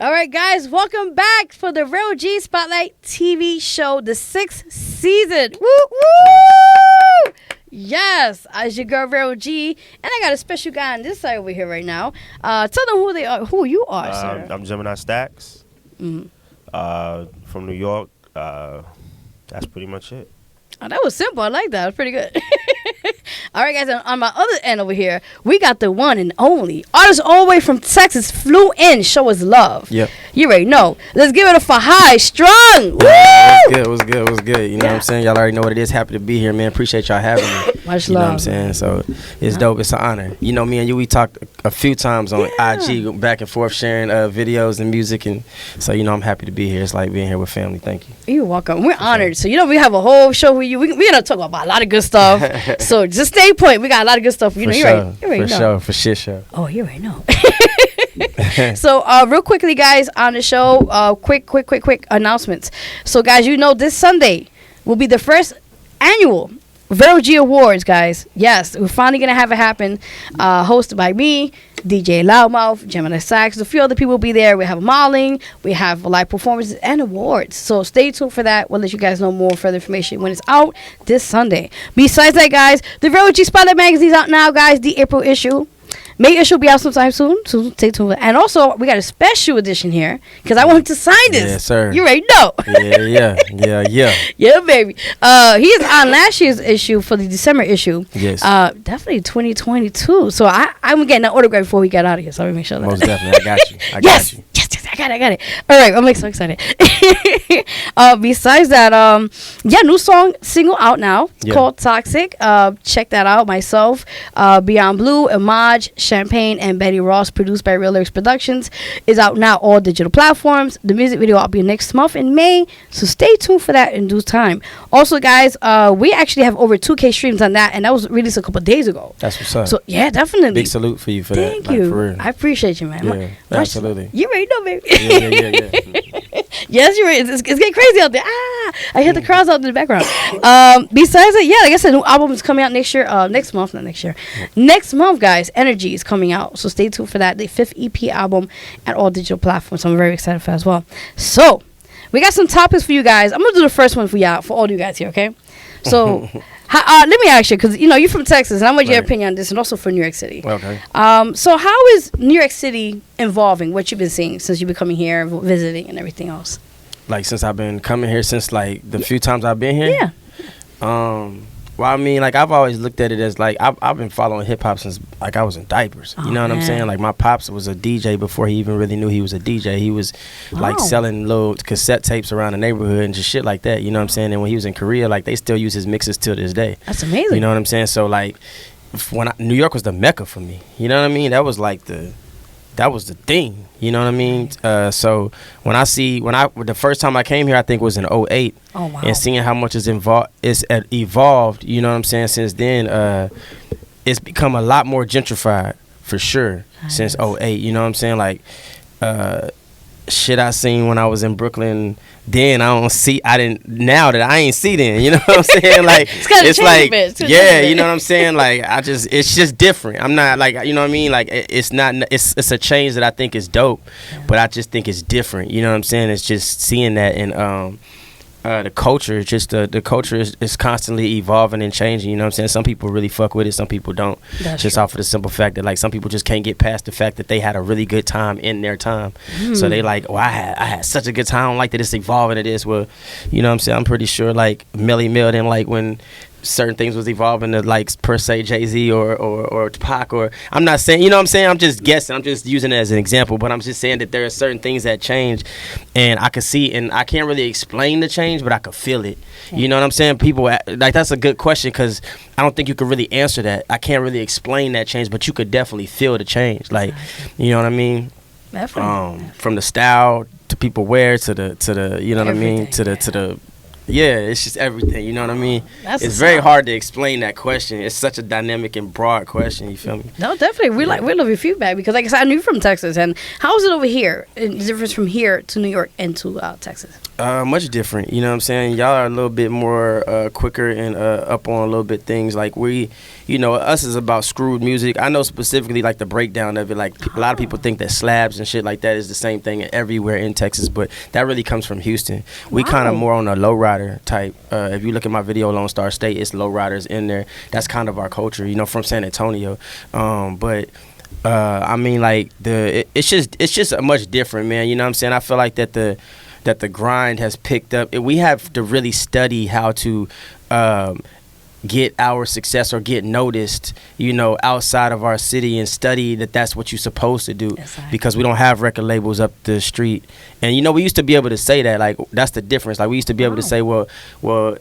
All right, guys, welcome back for the VeroG Spotlight TV show, the 6th season. Woo, woo! Yes, as your girl VeroG, and I got a special guy on this side over here right now. Tell them who they are, who you are, sir. I'm Gemini Stacks, from New York. That's pretty much it. Oh, that was simple. I like that. It was pretty good. All right, guys, on my other end over here, we got the one and only artist all the way from Texas, flew in, show us love. Yep. You already know. Let's give it up for HIGH-STRUNG. Woo! What's good? You know what I'm saying? Y'all already know what it is. Happy to be here, man. Appreciate y'all having me. Much you love. know what I'm saying? So it's dope. It's an honor. You know, me and you, we talked a few times on IG, back and forth, sharing videos and music. And so, you know, I'm happy to be here. It's like being here with family. Thank you. You're welcome. We're honored. So, you know, we have a whole show with you. We're going to talk about a lot of good stuff. So, just stay put. We got a lot of good stuff. You know, you already know. For sure. Oh, you already know. So, real quickly, guys, on the show, quick announcements. So, guys, you know, this Sunday will be the first annual VeroG Awards, guys. Yes, we're finally going to have it happen. Hosted by me, DJ Loudmouth, Gemini Sax. A few other people will be there. We have modeling. We have live performances and awards. So stay tuned for that. We'll let you guys know more further information when it's out this Sunday. Besides that, guys, the VeroG Spotlight magazine is out now, guys. The April issue. May issue will be out sometime soon. So stay tuned. And also, we got a special edition here because I want him to sign this. Yes, sir. You already know. Yeah. Yeah, baby. He is on last year's issue for the December issue. Yes. Definitely 2022. So I'm getting that autograph before we get out of here. So let me make sure that. Most definitely. I got you. Yes, I got it. All right, I'm so excited. Besides that, new single out now called Toxic. Check that out. Myself, Beyond Blue, Imaj, Champagne, and Betty Ross, produced by Real Lyrics Productions, is out now all digital platforms. The music video will be next month in May, so stay tuned for that in due time. Also, guys, we actually have over 2K streams on that, and that was released a couple of days ago. That's what's up. So yeah, definitely. Big salute for you for that. Thank you. For real. I appreciate you, man. Yeah, absolutely. You already know, baby. Yeah. Yes, you're right. It's getting crazy out there. I hear the crowds out in the background. Besides that, like I said, new album is coming out next year. Next month, guys. Energy is coming out, so stay tuned for that. The 5th EP album at all digital platforms. So I'm very excited for that as well. So we got some topics for you guys. I'm gonna do the first one for all you guys here. Okay. So let me ask you, because you know you're from Texas, and I want your opinion on this, and also for New York City. Okay. So how is New York City evolving? What you've been seeing since you've been coming here, visiting, and everything else? Like since I've been coming here, since like the few times I've been here. Yeah. Well, I mean, like I've always looked at it as like I've been following hip hop since like I was in diapers. You know what I'm saying? Like my pops was a DJ before he even really knew he was a DJ. He was like selling little cassette tapes around the neighborhood and just shit like that. You know what I'm saying? And when he was in Korea, like they still use his mixes till this day. That's amazing. You know what I'm saying? So like New York was the mecca for me. You know what I mean? That was like that was the thing, you know what I mean? So the first time I came here, I think was in 2008. Oh, wow. And seeing how much is evolved, you know what I'm saying? Since then, it's become a lot more gentrified for sure. Since 2008, you know what I'm saying? Like, shit I seen when I was in Brooklyn then now that I ain't see then, you know what I'm saying? Like it's like you know what I'm saying? Like it's just different. I'm not like, you know what I mean? Like it's a change that I think is dope, but I just think it's different, you know what I'm saying? It's just seeing that and the culture, just the culture is constantly evolving and changing. You know what I'm saying? Some people really fuck with it, some people don't. That's just true. Off of the simple fact that like some people just can't get past the fact that they had a really good time in their time. So they like, I had such a good time. I don't like that it's evolving to this. Well, you know what I'm saying? I'm pretty sure like Melly Mill didn't like when certain things was evolving to like per se Jay-Z or Pac, or I'm not saying, you know what I'm saying, I'm just guessing, I'm just using it as an example, but I'm just saying that there are certain things that change and I could see, and I can't really explain the change, but I could feel it. You know what I'm saying? People like, that's a good question because I don't think you could really answer that. I can't really explain that change, but you could definitely feel the change, like, you know what I mean? Definitely. From the style to people wear to the you know what I mean, to the yeah, it's just everything, you know what I mean? It's very hard to explain that question. It's such a dynamic and broad question, you feel me? No, definitely. We love your feedback because, like I said, I knew you from Texas. And how is it over here? The difference from here to New York and to Texas? Much different. You know what I'm saying? Y'all are a little bit more quicker and up on a little bit things. Like us is about screwed music. I know specifically like the breakdown of it. Like a lot of people think that slabs and shit like that is the same thing everywhere in Texas, but that really comes from Houston. We kind of more on a lowrider type. If you look at my video Lone Star State, it's lowriders in there. That's kind of our culture, from San Antonio. But I mean, like it's just a much different, man. You know what I'm saying? I feel like that the grind has picked up. We have to really study how to get our success or get noticed, outside of our city, and study that's what you're supposed to do. Exactly. Because we don't have record labels up the street. And we used to be able to say that, like, that's the difference. Like, we used to be able to say, well,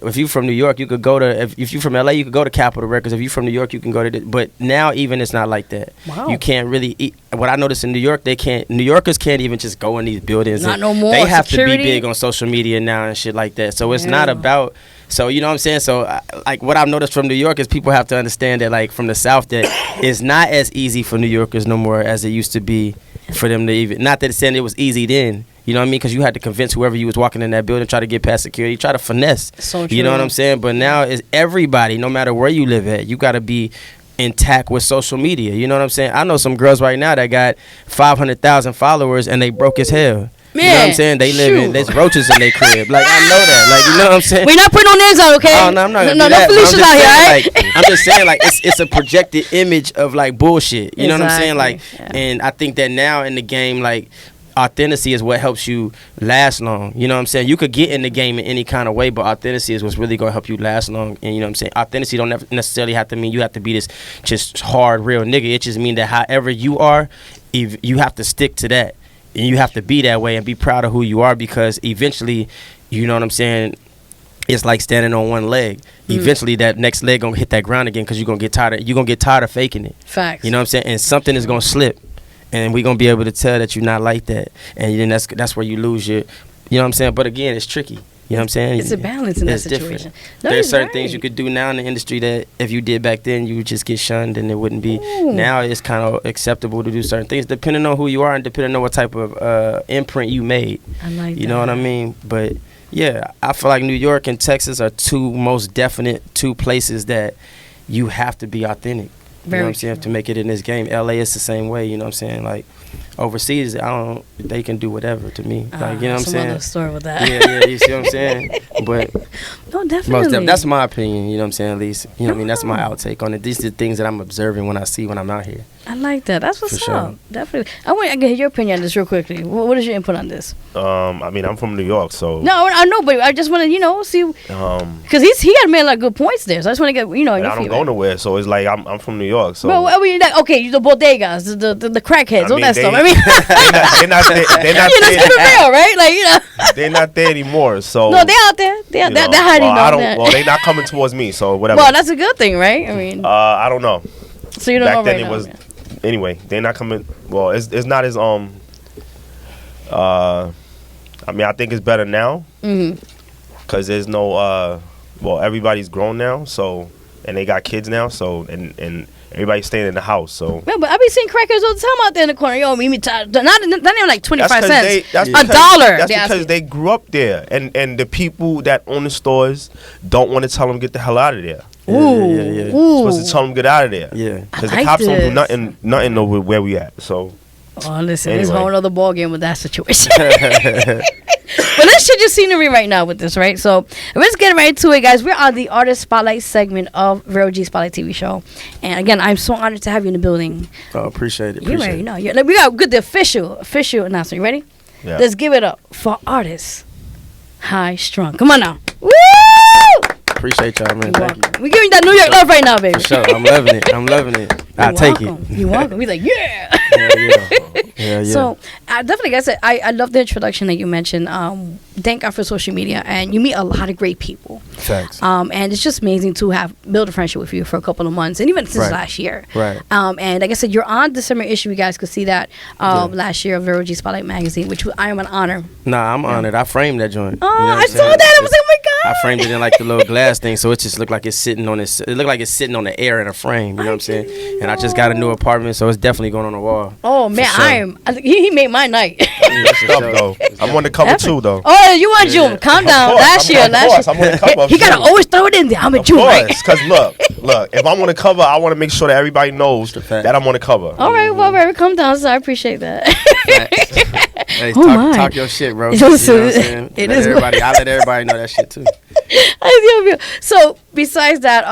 if you're from New York, you could go to, if you're from LA, you could go to Capitol Records. If you're from New York, you can go to but now even it's not like that. Wow. You can't really what I noticed in New York, New Yorkers can't even just go in these buildings. Not no more. They have security. To be big on social media now and shit like that. So it's not about. So, you know what I'm saying? So, like, what I've noticed from New York is people have to understand that, like, from the South, that it's not as easy for New Yorkers no more as it used to be for them to even, not that it's saying it was easy then, you know what I mean? Because you had to convince whoever you was walking in that building, try to get past security, try to finesse. So true. You know what I'm saying? But now it's everybody, no matter where you live at, you got to be intact with social media. You know what I'm saying? I know some girls right now that got 500,000 followers and they broke as hell. Man, you know what I'm saying? They live in, there's roaches in their crib. Like, I know that. Like, you know what I'm saying? We're not putting no names out, okay? Oh, no, I'm not gonna no Felicia's out here, right? Like, I'm just saying, like, it's a projected image of, like, bullshit. You know what I'm saying? Like, and I think that now in the game, like, authenticity is what helps you last long. You know what I'm saying? You could get in the game in any kind of way, but authenticity is what's really going to help you last long. And you know what I'm saying? Authenticity don't necessarily have to mean you have to be this just hard, real nigga. It just means that however you are, you have to stick to that. And you have to be that way and be proud of who you are, because eventually, you know what I'm saying, it's like standing on one leg. Eventually that next leg gonna hit that ground again, because you're gonna get tired of faking it. Facts. You know what I'm saying? And something is gonna slip, and we're gonna be able to tell that you're not like that. And then that's where you lose your, you know what I'm saying? But again, it's tricky. You know what I'm saying? It's a balance in that situation. No, there's certain things you could do now in the industry that if you did back then, you would just get shunned and it wouldn't be. Ooh. Now it's kind of acceptable to do certain things depending on who you are and depending on what type of imprint you made. I like that. You know what I mean? But yeah, I feel like New York and Texas are two most definite places that you have to be authentic. You know what I'm saying? To make it in this game. LA is the same way, you know what I'm saying? Like, overseas, they can do whatever to me. Like, you know what I'm saying? Story with that. Yeah, you see what I'm saying? But no, definitely. That's my opinion, you know what I'm saying, at least. You know what I mean? That's my outtake on it. These are the things that I'm observing when I'm out here. I like that. That's what's up. Definitely. I can hear your opinion on this real quickly. What is your input on this? I mean, I'm from New York, so. No, I know, but I just want to, see. Because he had made, like, good points there. So I just want to get, your I don't go nowhere, so it's like I'm from New York, so. Well, I mean, the bodegas, the crackheads, all that stuff. I mean. they're not there. Real, right? Like, they're not there anymore, so. No, they're out there. They're hiding out there. Well, they're not coming towards me, so whatever. Well, that's a good thing, right? I mean. I don't know. So you don't Back know then right it now, was. man. Anyway, they're not coming. Well, it's not as I mean, I think it's better now. Because there's no. Well, everybody's grown now, so, and they got kids now, so, and everybody's staying in the house, so. Yeah, but I be seeing crackers all the time out there in the corner. Yo, not even like 25 cents. That's $1. That's because they grew up there, and the people that own the stores don't want to tell them get the hell out of there. Yeah. Supposed to tell them get out of there. Yeah. Because the cops don't do nothing over where we at. So. Oh, listen, there's a whole other ball game with that situation. But let's change the scenery right now with this, right? So let's get right to it, guys. We're on the Artist Spotlight segment of VeroG Spotlight TV show. And again, I'm so honored to have you in the building. Oh, appreciate it. You ready? No, we got the official announcement. You ready? Yeah. Let's give it up for artist HIGH-STRUNG. Come on now. Woo! Appreciate y'all, man. Thank you. We're giving that New York love right now, baby. For sure. I'm loving it. I'll take it. You're welcome. We're like, yeah. Yeah. So, definitely, like I said, I love the introduction that you mentioned. Thank God for social media, and you meet a lot of great people. Facts. And it's just amazing to have built a friendship with you for a couple of months, and even since last year. Right. And like I said, you're on December issue. You guys could see that last year of VeroG Spotlight magazine, which I am an honor. Nah, I'm honored. I framed that joint. Oh, you know I saw that. I was like, oh my God. I framed it in like the little glass thing, so it just looked like it's sitting on this. It looked like it's sitting on the air in a frame. You know what I'm saying? And I just got a new apartment, so it's definitely going on the wall. Oh man, sure. he made my night. Stuff though. I'm on the cover too though. Oh, you want June? Calm down. Last year. I'm on the cover. He gotta always throw it in there. I'm a June, right? Because look, if I'm on the cover, I want to make sure that everybody knows that I'm on the cover. All right, well, baby, calm down. So I appreciate that. Hey, Oh talk your shit, bro. Listen, you know what I'm saying? it Let is everybody. I let everybody know that shit too. So besides that,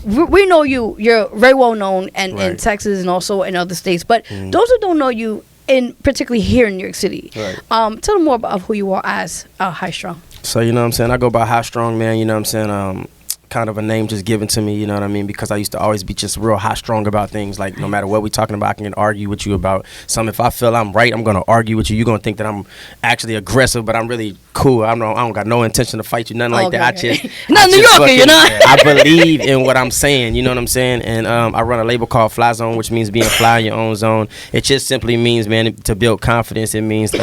we know you. You're very well known in Texas and also in other states. But those who don't know you, in particularly here in New York City, tell them more about who you are as HIGH-STRUNG. So you know what I'm saying. I go by HIGH-STRUNG, man. You know what I'm saying. Kind of a name just given to me, you know what I mean, because I used to always be just real high strong about things. Like no matter what we talking about, I can argue with you about something. If I feel I'm right, I'm gonna argue with you. You're gonna think that I'm actually aggressive, but I'm really cool. I don't got no intention to fight you, nothing like that. I just not New Yorker, you know. I believe in what I'm saying, you know what I'm saying. And I run a label called Fly Zone, which means being fly in your own zone. It just simply means, man, to build confidence. It means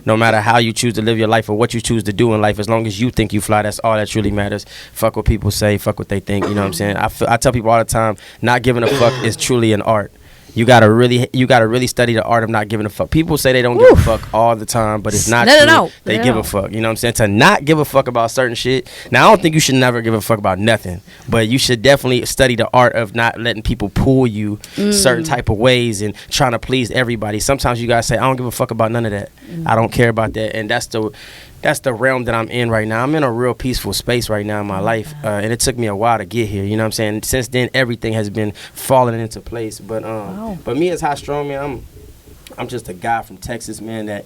no matter how you choose to live your life or what you choose to do in life, as long as you think you fly, that's all that truly matters. Fuck what people say, fuck what they think. You know what I'm saying? I tell people all the time, not giving a fuck is truly an art. You gotta really study the art of not giving a fuck. People say they don't give a fuck all the time, but it's not true. They give a fuck. You know what I'm saying? To not give a fuck about certain shit. Now I don't think you should never give a fuck about nothing, but you should definitely study the art of not letting people pull you certain type of ways and trying to please everybody. Sometimes you gotta say, I don't give a fuck about none of that. I don't care about that, and that's the realm that I'm in right now. I'm in a real peaceful space right now in my life, and it took me a while to get here. You know what I'm saying? Since then, everything has been falling into place. But me as HIGH-STRUNG, man, I'm just a guy from Texas, man, that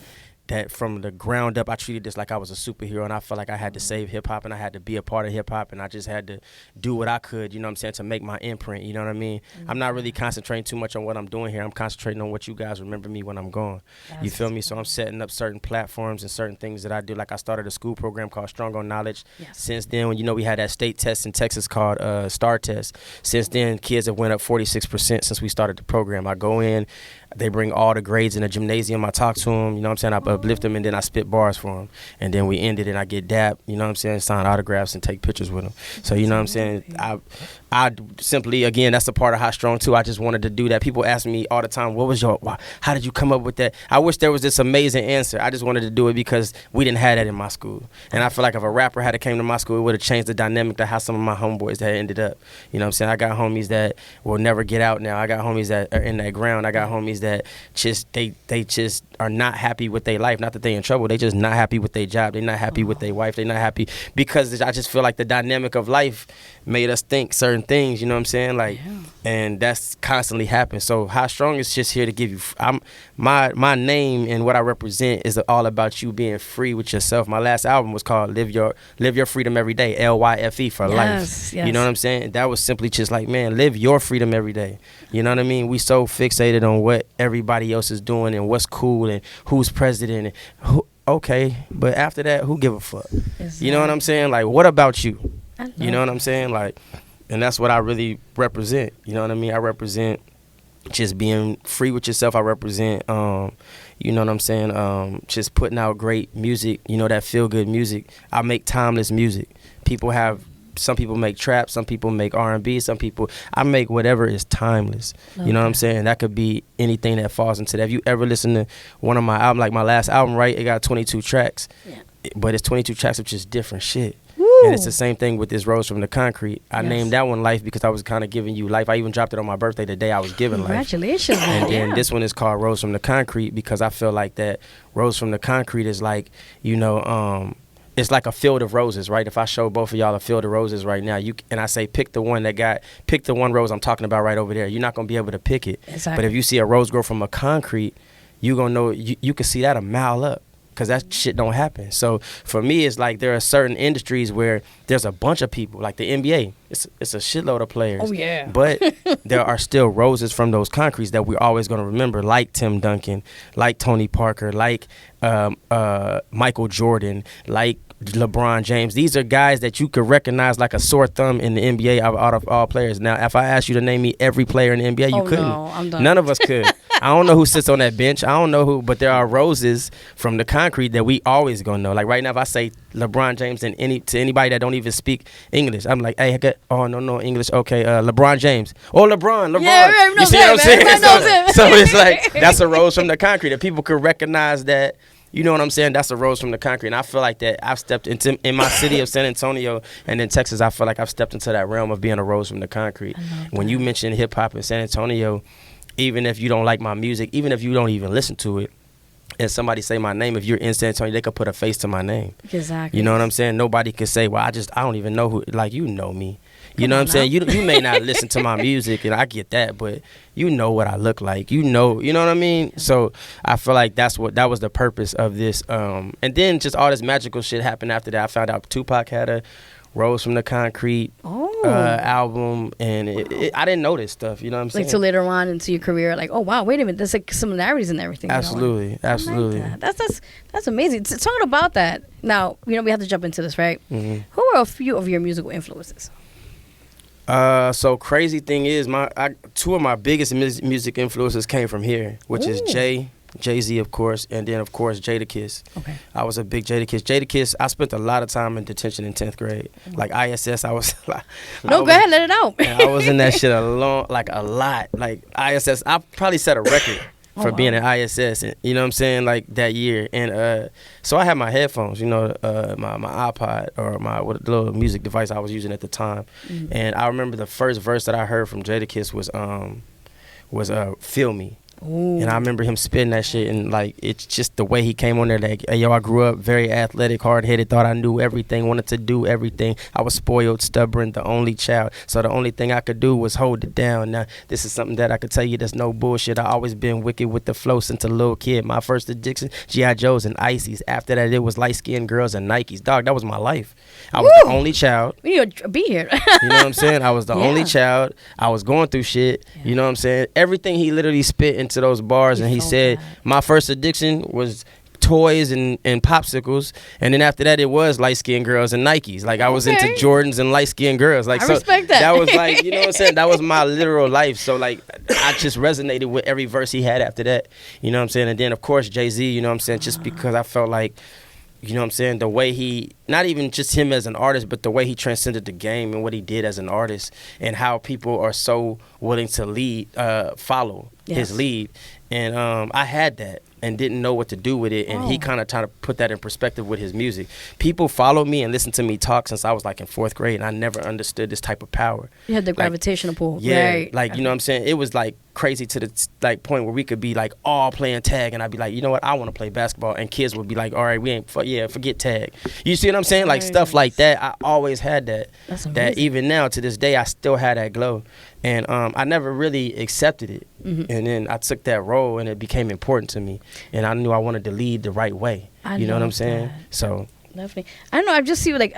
from the ground up, I treated this like I was a superhero, and I felt like I had to save hip-hop, and I had to be a part of hip-hop, and I just had to do what I could, you know what I'm saying, to make my imprint, you know what I mean? I'm not really concentrating too much on what I'm doing here. I'm concentrating on what you guys remember me when I'm gone. You feel me? So I'm setting up certain platforms and certain things that I do. Like I started a school program called Strong on Knowledge. Since then, when we had that state test in Texas called STAR Test. Since then, kids have went up 46% since we started the program. I go in, they bring all the grades in the gymnasium. I talk to them, you know what I'm saying? I uplift them, and then I spit bars for them. And then we end it, and I get dapped, you know what I'm saying? Sign autographs and take pictures with them. So, you know what I'm saying? I simply, again, that's a part of HIGH-STRUNG too. I just wanted to do that. People ask me all the time, how did you come up with that? I wish there was this amazing answer. I just wanted to do it because we didn't have that in my school. And I feel like if a rapper had came to my school, it would have changed the dynamic to how some of my homeboys had ended up. You know what I'm saying? I got homies that will never get out now. I got homies that are in that ground. I got homies that just, they just are not happy with their life. Not that they in trouble. They just not happy with their job. They not happy with their wife. They not happy because I just feel like the dynamic of life made us think certain things, you know what I'm saying? Like, and that's constantly happening. So HIGH-STRUNG is just here to give you, my name and what I represent is all about you being free with yourself. My last album was called Live Your Freedom Every Day, LYFE for life. You know what I'm saying? That was simply just like, man, live your freedom every day. You know what I mean? We so fixated on what everybody else is doing and what's cool and who's president and who, okay, but after that, who give a fuck? You know what I'm saying? Like, what about you? You know what I'm saying? Like, and that's what I really represent. You know what I mean? I represent just being free with yourself. I represent, you know what I'm saying? Just putting out great music, you know, that feel good music. I make timeless music. Some people make trap, some people make R&B, I make whatever is timeless. You know what I'm saying? That could be anything that falls into that. If you ever listen to one of my albums, like my last album, right, it got 22 tracks, but it's 22 tracks of just different shit. And it's the same thing with this Rose from the Concrete. I named that one Life because I was kind of giving you life. I even dropped it on my birthday the day I was giving life. Congratulations. And then this one is called Rose from the Concrete because I feel like that Rose from the Concrete is like, you know, it's like a field of roses, right? If I show both of y'all a field of roses right now, and I say pick the one rose I'm talking about right over there, you're not going to be able to pick it. Exactly. But if you see a rose grow from a concrete, you're going to know, you can see that a mile up. Because that shit don't happen. So for me, it's like there are certain industries where there's a bunch of people, like the NBA. It's a shitload of players. Oh, yeah. But there are still roses from those concretes that we're always going to remember, like Tim Duncan, like Tony Parker, like Michael Jordan, like LeBron James. These are guys that you could recognize like a sore thumb in the NBA out of all players. Now, if I asked you to name me every player in the NBA, you couldn't. No, I'm done. None of us could. I don't know who sits on that bench. I don't know who, but there are roses from the concrete that we always gonna know. Like right now, if I say LeBron James and to anybody that don't even speak English, I'm like, hey, no English. Okay, LeBron James. Oh, LeBron. Yeah, you see what I'm saying? So it's like that's a rose from the concrete that people could recognize that. You know what I'm saying? That's a rose from the concrete. And I feel like that I've stepped into, in my city of San Antonio and in Texas, I feel like I've stepped into that realm of being a rose from the concrete. When you mention hip hop in San Antonio, even if you don't like my music, even if you don't even listen to it, and somebody say my name, if you're in San Antonio, they could put a face to my name. Exactly. You know what I'm saying? Nobody could say, well, I don't even know who, like, you know me. You know what I'm saying? You may not listen to my music, and I get that, but you know what I look like. You know what I mean? Yeah. So I feel like that was the purpose of this. And then just all this magical shit happened after that. I found out Tupac had a Rose from the Concrete album, and I didn't know this stuff. You know what I'm saying? Like, till later on into your career, like, oh wow, wait a minute, there's like similarities and everything. Absolutely, absolutely. Like that's amazing. Talking about that now, we have to jump into this, right? Mm-hmm. Who are a few of your musical influences? So crazy thing is, two of my biggest music influences came from here, which is Jay-Z, of course, and then, of course, Jadakiss. Okay. I was a big Jadakiss. Jadakiss, I spent a lot of time in detention in 10th grade. Like ISS, I was like... No, go ahead, let it out. I was in that shit a lot. Like ISS, I probably set a record for being at ISS, and, you know what I'm saying, like that year. And so I had my headphones, my iPod or my little music device I was using at the time. Mm-hmm. And I remember the first verse that I heard from Jadakiss was Feel Me. Ooh. And I remember him spitting that shit, and like it's just the way he came on there, like, hey, yo, I grew up very athletic, hard-headed, thought I knew everything, wanted to do everything. I was spoiled, stubborn, the only child, so the only thing I could do was hold it down. Now this is something that I could tell you that's no bullshit. I always been wicked with the flow since a little kid. My first addiction, G.I. Joes and Ices. After that, it was light-skinned girls and Nikes. Dog, that was my life. I was the only child. We need to be here. You know what I'm saying? I was the only child. I was going through shit. Yeah. You know what I'm saying? Everything he literally spit into those bars, and he said my first addiction was toys and popsicles, and then after that it was light-skinned girls and Nikes. Like I was into Jordans and light-skinned girls. Like, I respect that. That was like, you know what I'm saying? That was my literal life. So like I just resonated with every verse he had after that. You know what I'm saying? And then of course Jay-Z, you know what I'm saying? Just because I felt like, you know what I'm saying, the way he, not even just him as an artist, but the way he transcended the game and what he did as an artist, and how people are so willing to follow his lead. And I had that and didn't know what to do with it, and he kind of tried to put that in perspective with his music. People follow me and listen to me talk since I was like in 4th grade, and I never understood this type of power. You had the gravitational pull. Yeah, right. Like, you know what I'm saying? It was like crazy to the like point where we could be like all playing tag, and I'd be like, you know what, I want to play basketball, and kids would be like, all right, we ain't forget tag. You see what I'm saying? Like stuff like that. I always had that. That's amazing. That even now to this day I still had that glow, and I never really accepted it. Mm-hmm. And then I took that role, and it became important to me, and I knew I wanted to lead the right way. You know what I'm saying? So definitely. I don't know. I just see like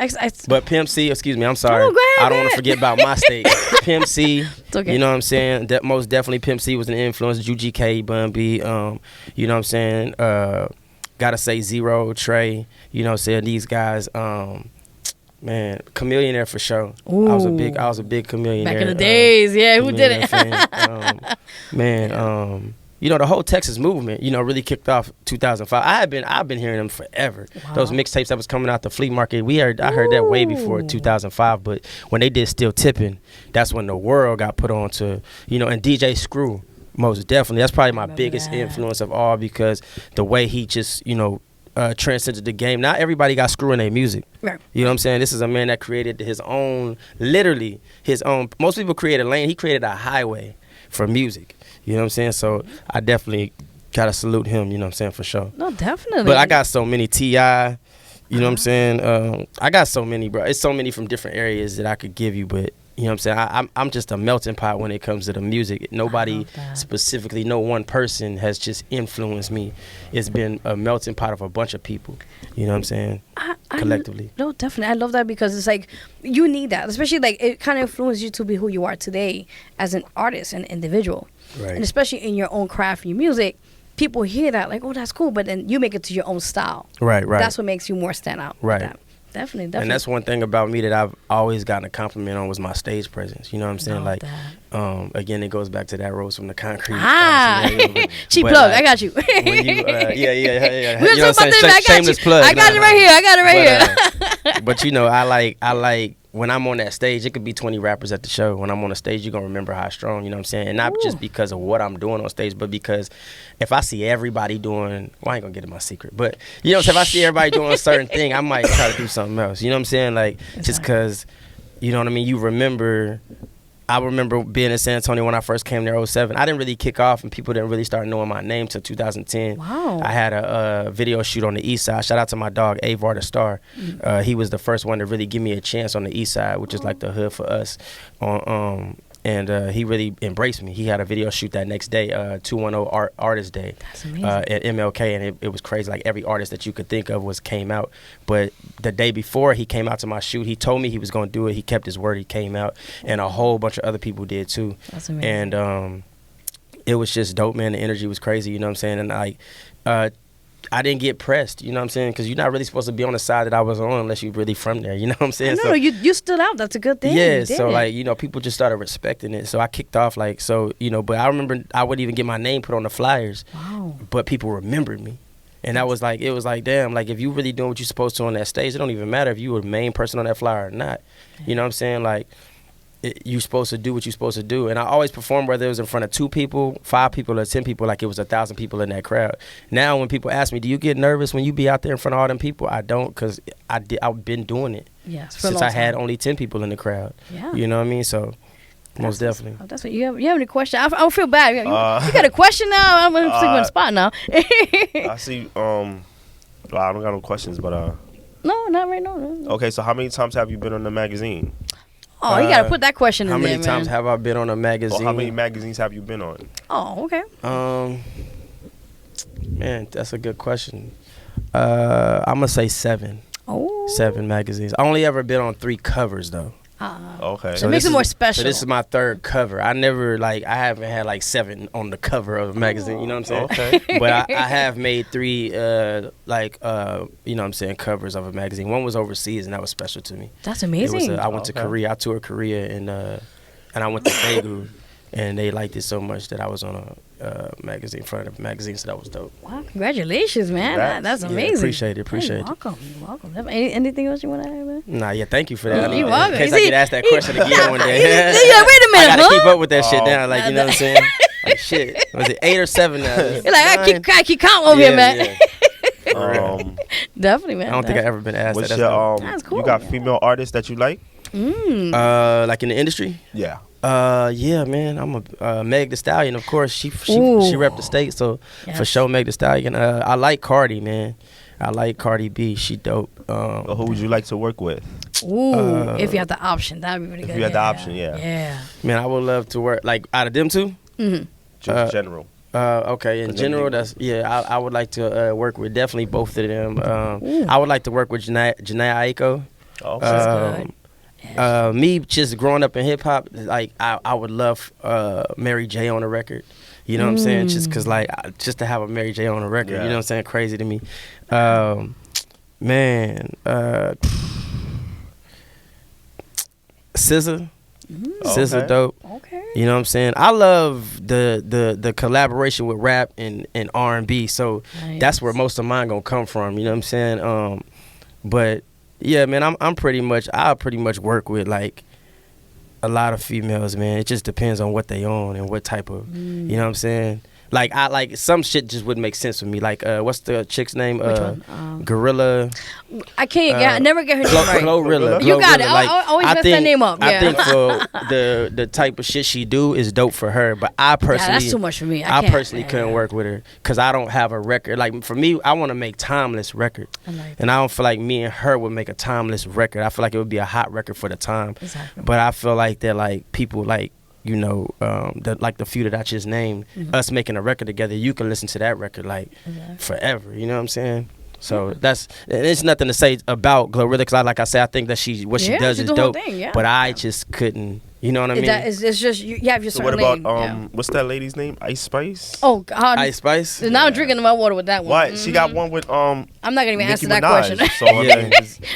but Pimp C, excuse me, I'm sorry. Oh, go ahead, I don't want to forget about my state. Pimp C, okay. You know what I'm saying? Most definitely Pimp C was an influence. UGK, Bun B, you know what I'm saying? Gotta say Zero, Trey, you know what I'm saying? These guys, man, Chameleonaire for sure. Ooh. I was a big Chameleonaire. Back in the days, yeah. Who did it? You know, the whole Texas movement, you know, really kicked off 2005. I've been hearing them forever. Wow. Those mixtapes that was coming out the flea market, I heard that way before 2005. But when they did Still Tipping, that's when the world got put on to, you know, and DJ Screw, most definitely. That's probably my biggest influence of all, because the way he just, you know, transcended the game. Not everybody got Screw in their music. Right. You know what I'm saying? This is a man that created his own, literally his own. Most people create a lane. He created a highway for music. You know what I'm saying? So I definitely gotta salute him. You know what I'm saying? For sure. No, definitely. But I got so many T.I. You know what I'm saying? I got so many, bro. It's so many from different areas that I could give you, but you know what I'm saying? I'm just a melting pot when it comes to the music. Nobody specifically, no one person has just influenced me. It's been a melting pot of a bunch of people. You know what I'm saying? Collectively. No, definitely. I love that, because it's like you need that, especially like it kind of influences you to be who you are today as an artist and individual. Right. And especially in your own craft, your music, people hear that like, oh, that's cool, but then you make it to your own style. Right. That's what makes you more stand out. Right. Definitely. And that's one thing about me that I've always gotten a compliment on, was my stage presence. You know what I'm saying? Like, again, it goes back to that Rose from the Concrete. Cheap plug. Like, I got you. When you yeah. We'll talk about that. Shameless plug. I got it right here. But you know, I like when I'm on that stage, it could be 20 rappers at the show. When I'm on the stage, you're going to remember HIGH-STRUNG, you know what I'm saying? And not just because of what I'm doing on stage, but because if I see everybody doing, well, I ain't going to get in my secret, but, you know what I'm saying? If I see everybody doing a certain thing, I might try to do something else. You know what I'm saying? Like, just because, you know what I mean? You remember, I remember being in San Antonio when I first came there, 07. I didn't really kick off, and people didn't really start knowing my name till 2010. Wow. I had a video shoot on the east side. Shout out to my dog, Avar the Star. He was the first one to really give me a chance on the east side, which is like the hood for us. And he really embraced me. He had a video shoot that next day, 210 Artist Day. That's amazing. At MLK, and it was crazy. Like every artist that you could think of came out. But the day before he came out to my shoot, he told me he was going to do it. He kept his word. He came out, and a whole bunch of other people did too. That's amazing. And it was just dope, man. The energy was crazy, you know what I'm saying? And I didn't get pressed, you know what I'm saying? Because you're not really supposed to be on the side that I was on unless you're really from there, you know what I'm saying? No, you stood out. That's a good thing. Yeah, so like, you know, people just started respecting it. So I kicked off like, so, you know, but I remember I wouldn't even get my name put on the flyers. Wow. But people remembered me. And that was like, it was like, damn, like if you really doing what you're supposed to on that stage, it don't even matter if you were the main person on that flyer or not. You know what I'm saying? Like, you're supposed to do what you're supposed to do. And I always perform whether it was in front of 2 people, 5 people, or 10 people, like it was 1,000 people in that crowd. Now when people ask me, do you get nervous when you be out there in front of all them people? I don't, because I've been doing it since I had only 10 people in the crowd. Yeah. You know what I mean? So most definitely. That's what you have any question? I don't feel bad. You got a question now? I'm going to stick on the spot now. I see. Well, I don't got no questions, but no, not right now. No. Okay, so how many times have you been on the magazine? Oh, you got to put that question in there, man. How many times have I been on a magazine? Or how many magazines have you been on? Oh, okay. Man, that's a good question. I'm going to say 7. Oh. 7 magazines. I only ever been on 3 covers, though. Okay. So it makes it more special. So this is my 3rd cover. I haven't had like 7 on the cover of a magazine, you know what I'm saying? Okay. But I have made 3, you know what I'm saying, covers of a magazine. One was overseas, and that was special to me. That's amazing. I went to Korea. I toured Korea, and I went to Daegu, and they liked it so much that I was on a magazine, front of a magazine, so that was dope. Wow, congratulations, man. That's amazing. Appreciate it. You're welcome. Anything else you want to add, man? Nah, yeah, thank you for that. You're welcome. In case I get asked that question again one day. Yeah, wait a minute, I gotta keep up with that shit now, like, you know what I'm saying? Like, shit, was it 8 or 7 now? You're like, I keep count over here, man. Definitely, man. I don't think I've ever been asked that. That's cool. You got female artists that you like? Like in the industry? Yeah. Yeah, man. I'm a Meg Thee Stallion, of course. She repped the state, so for sure, Meg Thee Stallion. I like Cardi, man. I like Cardi B. She dope. Who would you like to work with? Ooh, if you have the option, that'd be really good. If you had the option, yeah. Man, I would love to work like out of them two. Just general. Okay, in general, I would like to work with definitely both of them. I would like to work with Janae Aiko. Okay. Me just growing up in hip hop, like I would love Mary J on the record. You know what I'm saying? Just cause like just to have a Mary J on the record, you know what I'm saying? Crazy to me. Man, SZA. SZA dope. Okay. You know what I'm saying? I love the collaboration with rap and R&B. So that's where most of mine gonna come from. You know what I'm saying? But yeah, man, I'll pretty much work with like a lot of females, man. It just depends on what they own and what type of, you know what I'm saying? Like some shit just wouldn't make sense for me. Like what's the chick's name? Which one? Gorilla. I can't I never get her name right. Glorilla. You got it. Like, I always mess that name up. I think for the type of shit she do is dope for her, but I personally that's too much for me. I personally couldn't work with her because I don't have a record. Like for me, I want to make timeless record, and I don't feel like me and her would make a timeless record. I feel like it would be a hot record for the time. Exactly. But I feel like that like people like. You know, the few that I just named, us making a record together, you can listen to that record like forever. You know what I'm saying? So it's nothing to say about Glorilla because, like I said, I think that she does is dope. But I just couldn't. You know what I mean? It's just you have your certain lane. So what about what's that lady's name? Ice Spice? Oh God, Ice Spice. Now I'm drinking my water with that one. What? She got one with I'm not gonna even answer that Minaj, question. So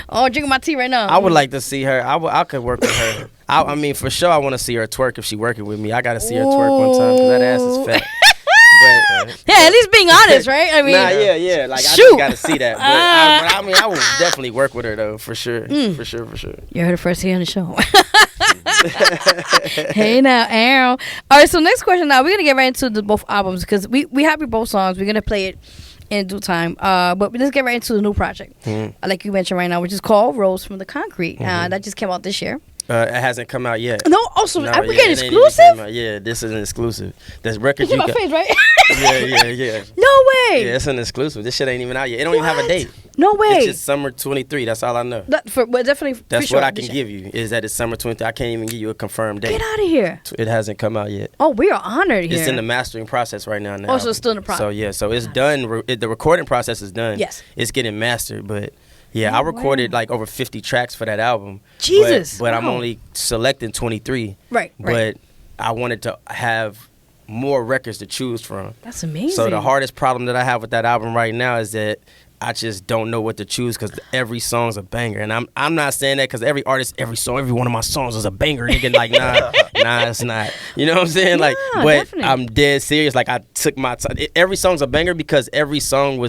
I'm drinking my tea right now. I would like to see her. I could work with her. I mean, for sure, I want to see her twerk if she working with me. I gotta see her twerk one time because that ass is fat. Yeah, at least being honest, right? I mean, yeah. Like I just gotta see that. But I mean, I will definitely work with her though, for sure, for sure. You heard it first here on the show. Hey now, Aaron. All right, so next question. Now we're gonna get right into both albums because we happy both songs. We're gonna play it in due time. But let's get right into the new project, like you mentioned right now, which is called Rose from the Concrete. That just came out this year. It hasn't come out yet. No, also, I forget exclusive. Yeah, this is an exclusive. This record Look at my face, right? yeah. No way. Yeah, it's an exclusive. This shit ain't even out yet. It don't even have a date. No way. It's just summer 23. That's all I know. But definitely. That's what I can give you. Is that it's summer 23. I can't even give you a confirmed date. Get out of here. It hasn't come out yet. Oh, we are honored here. It's in the mastering process right now. Also, it's still in the process. So yeah, so it's done. The recording process is done. Yes. It's getting mastered, but. Yeah, I recorded like over 50 tracks for that album. Jesus. But I'm only selecting 23. Right. But I wanted to have more records to choose from. That's amazing. So the hardest problem that I have with that album right now is that I just don't know what to choose because every song's a banger. And I'm not saying that because every artist, every one of my songs is a banger. Nigga, like, nah, it's not. You know what I'm saying? Like, but definitely. I'm dead serious. Like, I took my time. Every song's a banger because every song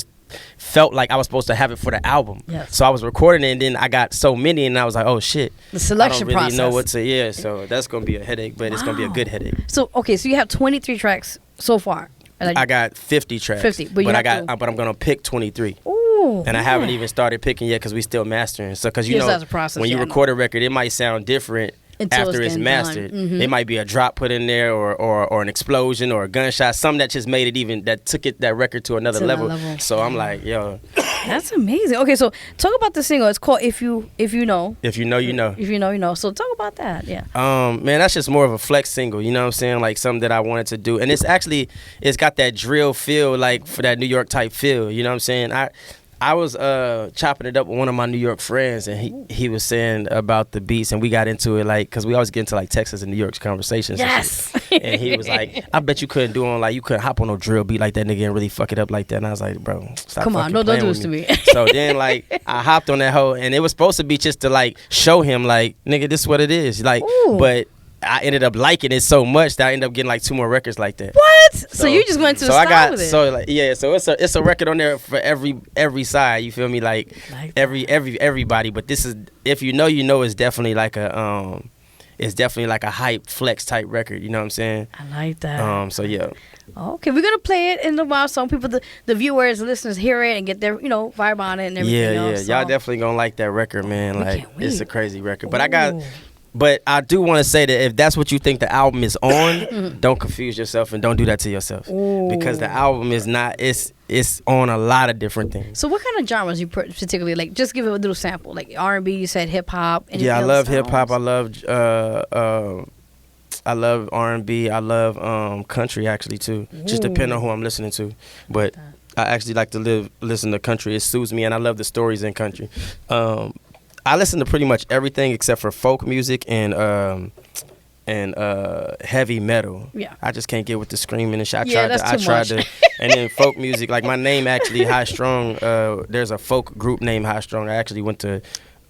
felt like I was supposed to have it for the album. Yes. So I was recording it and then I got so many and I was like, oh shit. The selection process. I don't really know what to, so that's going to be a headache, but it's going to be a good headache. So, okay, so you have 23 tracks so far. I got 50 tracks. 50, but I'm going to pick 23. Ooh. And I haven't even started picking yet because we still mastering. So, because that's a process, when you record a record, it might sound different after it's mastered. It might be a drop put in there or an explosion or a gunshot, something that just made it that took that record to another level. So I'm like, yo. That's amazing. Okay, so talk about the single. It's called If You Know. If You Know, You Know. If You Know, You Know. So talk about that, yeah. Man, that's just more of a flex single, you know what I'm saying? Like something that I wanted to do. And it's got that drill feel, like for that New York type feel, you know what I'm saying? I was chopping it up with one of my New York friends, and he was saying about the beats, and we got into it, like, because we always get into, like, Texas and New York's conversations. Yes. And he was like, I bet you couldn't you couldn't hop on no drill beat like that nigga and really fuck it up like that. And I was like, bro, stop Come on, don't do this to me. So then, like, I hopped on that hoe, and it was supposed to be just to, like, show him, like, nigga, this is what it is. Like, but I ended up liking it so much that I ended up getting like 2 more records like that. What? So you just went to the style with it. So like, yeah, so it's a record on there for every side. You feel me? Like everybody. But this is, If You Know, You Know, is definitely like a hype flex type record. You know what I'm saying? I like that. So yeah. Okay, we're gonna play it in a while so people, the viewers, the listeners, hear it and get their vibe on it and everything else. Y'all definitely gonna like that record, man. Like it's a crazy record. But I do want to say that if that's what you think the album is on, don't confuse yourself and don't do that to yourself. Because the album is not, it's on a lot of different things. So what kind of genres you particularly like? Just give it a little sample. Like R&B, you said hip hop. Yeah, I love hip hop. I love R&B. I love country actually too. Just depending on who I'm listening to. But I actually like to listen to country. It suits me and I love the stories in country. I listen to pretty much everything except for folk music and heavy metal. Yeah. I just can't get with the screaming and shit. I tried to and then folk music, like my name actually HIGH-STRUNG, there's a folk group named HIGH-STRUNG. I actually went to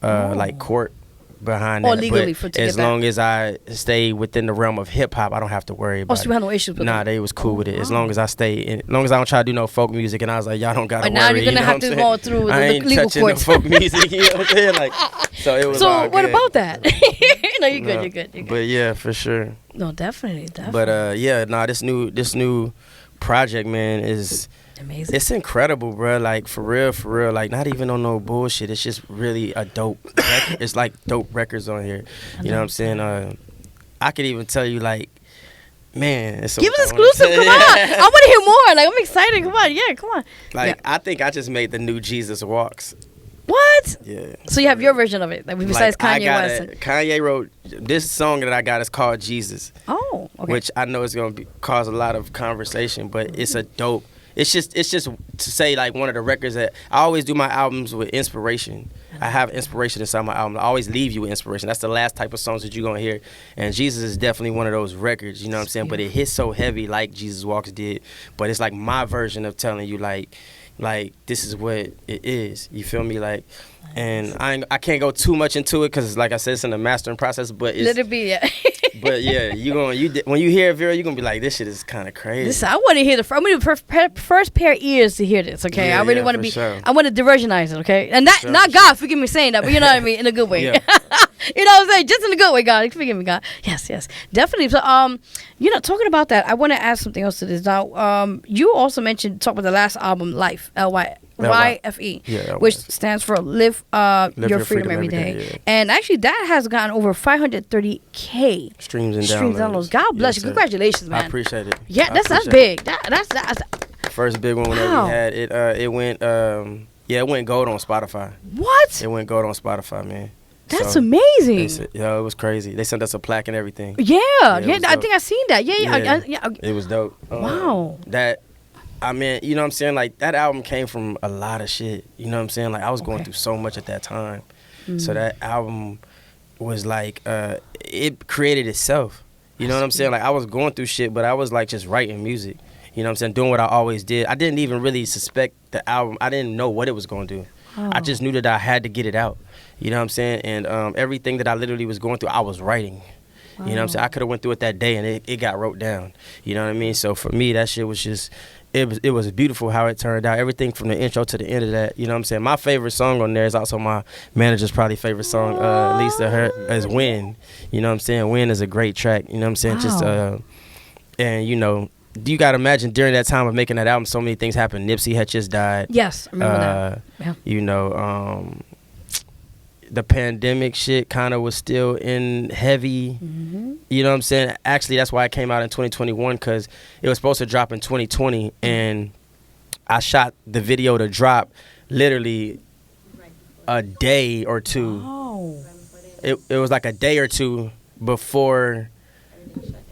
like court behind that. Legally but as long as I stay within the realm of hip hop, I don't have to worry about it. So you had no issues with that? Nah, they was cool with it. As long as I as long as I don't try to do no folk music, and I was like, y'all don't gotta worry. Now you're gonna have to go through the legal courts. I ain't touching the folk music, you know what I'm saying? Like, so it was. So what about that? No, you're good. You're good. But yeah, for sure. No, definitely. But this new project, man, is amazing. It's incredible, bro. Like for real. Like not even on no bullshit. It's just really a dope record. It's like dope records on here. You know what I'm saying? I could even tell you, like, man, it's so give us exclusive. Come on, I want to hear more. Like I'm excited. Come on, yeah, come on. Like I think I just made the new Jesus Walks. What? Yeah. So you have your version of it, like besides Kanye West. Kanye wrote this song that I got is called Jesus. Oh, okay. Which I know is gonna cause a lot of conversation, but it's a dope. It's just to say, like, one of the records that I always do my albums with inspiration. I have inspiration inside my album. I always leave you with inspiration. That's the last type of songs that you're gonna hear. And Jesus is definitely one of those records, you know what I'm saying? But it hits so heavy like Jesus Walks did. But it's like my version of telling you, like, like this is what it is. You feel me? Like, and I can't go too much into it because, like I said, it's in the mastering process. But it's, Let it be, yeah. but yeah, when you hear Vero, you're gonna be like, this shit is kind of crazy. Listen, I want to hear I need the first pair of ears to hear this. Okay, Yeah, I really yeah, want to for be. sure. I want to diversionize it. Okay, and not Sure, not God. Forgive me saying that, but you know what I mean, in a good way. Yeah. You know what I'm saying? Just in a good way, God. Forgive me, God. Yes, yes, definitely. So, talking about that, I want to add something else to this. Now, you also mentioned talk about the last album, Life, LYFE, Yeah, which stands for Live Your Freedom Every Day. yeah. And actually, that has gotten over 530K Streams and downloads. God bless Yes, you. sir. Congratulations, man. I appreciate it. Yeah, I that's appreciate big. That's it. First big one whenever Wow. we had it. It went it went gold on Spotify. what? It went gold on Spotify, man. That's So, amazing. it was crazy. They sent us a plaque and everything. Yeah, it yeah. was I dope. think I seen that. Yeah. It was dope. Wow. That, I mean, you know what I'm saying? Like, that album came from a lot of shit. You know what I'm saying? Like, I was going Okay. through so much at that time. So that album was like, it created itself. You know what I'm saying? Like, I was going through shit, but I was like just writing music. You know what I'm saying? Doing what I always did. I didn't even really suspect the album. I didn't know what it was going to do. I just knew that I had to get it out. You know what I'm saying? And everything that I literally was going through, I was writing. You know what I'm saying? I could have went through it that day and it got wrote down. You know what I mean? So for me, that shit was just, it was beautiful how it turned out. Everything from the intro to the end of that. You know what I'm saying? My favorite song on there is also my manager's probably favorite song, at least to her, is Win. You know what I'm saying? Win is a great track. You know what I'm saying? Wow. Just, and you know, you got to imagine during that time of making that album, so many things happened. Nipsey had just died. Yes, I remember that. Yeah. You know, the pandemic shit kind of was still in heavy. Mm-hmm. You know what I'm saying? Actually, that's why it came out in 2021, because it was supposed to drop in 2020, and I shot the video to drop literally a day or two. Oh. It was like a day or two before